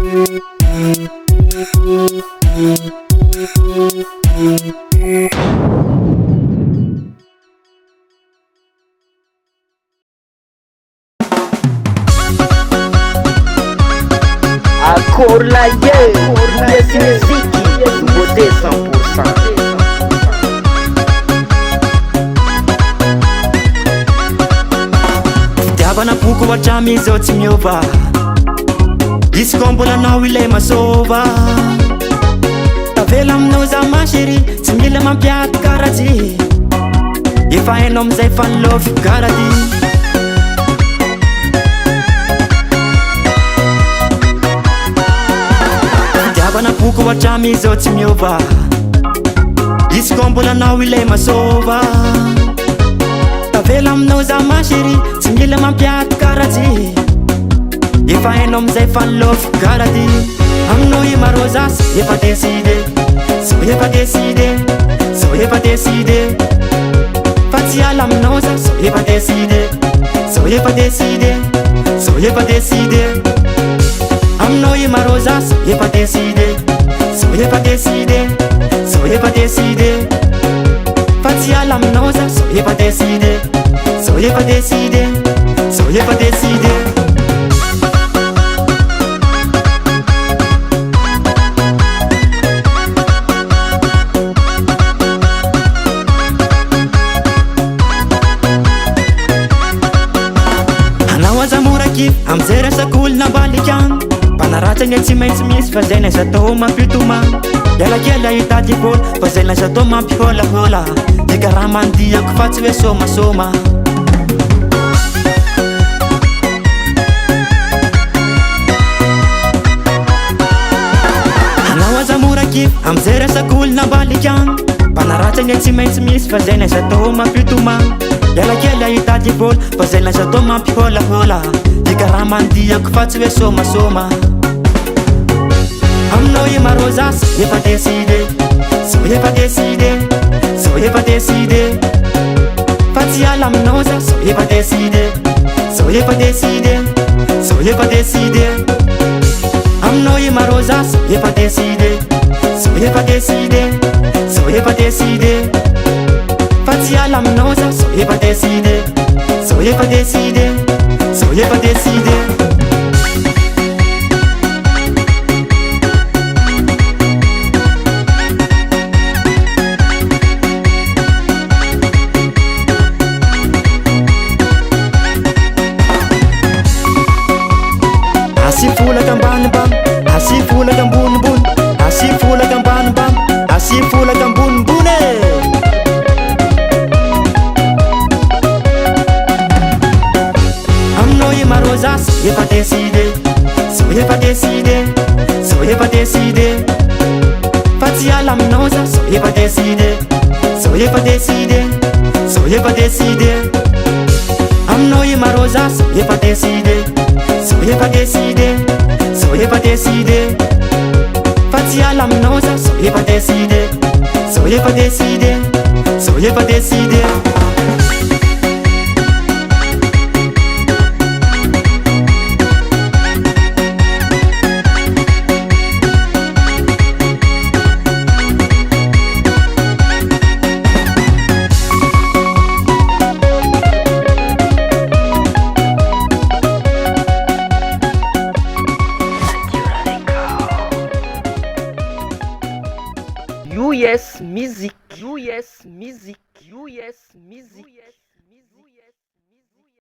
Encore la gueule, Gasy musique, nouveauté 100%. Fitiavana boko hatramy izao tsy miova, izy koa mbola anao ilay masova. Tavela aminao za ma chérie, tsy mila mampiady karaty, efa hainao amizay fa nilôvy karaty. Fitiavana boko hatramy izao tsy miova, izy koa mbola anao ilay masova. Tavela aminao za ma chérie, tsy mila mampiady karaty, efa hainao amizay fa nilôvy karaty. Aminao i marô zasy, efa décidé, zao efa décidé, zao efa décidé. Fa tsy ala aminao za, zao efa décidé, zao efa décidé, zao efa décidé. Aminao i marô zasy, efa décidé, zao efa décidé, zao efa décidé. Fa tsy ala aminao za, zao efa décidé, zao efa décidé, zao efa décidé. Amizay resak'olo nambaliky agny, mpanaratsagny tsy maintsy misy fa zay naza tao mampitoma. Ialakely hitady vola fa zay naza tao mampihôlahôla, ty karaha mandiako fa tsy hoe sômasôma. Anao aza moraky amizay resak'olo nambaliky agny, mpanaratsagny tsy maintsy misy fa zay naza tao mampitoma. Ialakely hitady vola fa zay naza tao mampihôlahôla, ty karaha mandiako fa tsy hoe sômasôma. Aminao i marô zasy, efa décidé, zao efa décidé, zao efa décidé. Fa tsy ala aminao za, zao efa décidé, zao efa décidé, zao efa décidé. Aminao i marô zasy, efa décidé, zao efa décidé, zao efa décidé. Fa tsy ala aminao za, zao efa décidé, zao efa décidé, zao efa décidé. Asifolaky ambanimbany, asifolaky ambonimbony, asifolaky ambanimbany, asifolaky ambonimbony. Aminao i marô zasy, efa décidé, zao efa décidé, zao efa décidé. Fa tsy ala aminao za, zao efa décidé, zao efa décidé, zao efa décidé. Aminao i marô zasy, efa décidé, zao efa décidé, zao efa décidé. Fa tsy ala aminao za, zao efa décidé, zao efa décidé, zao efa décidé. US Music, US Music, US Music.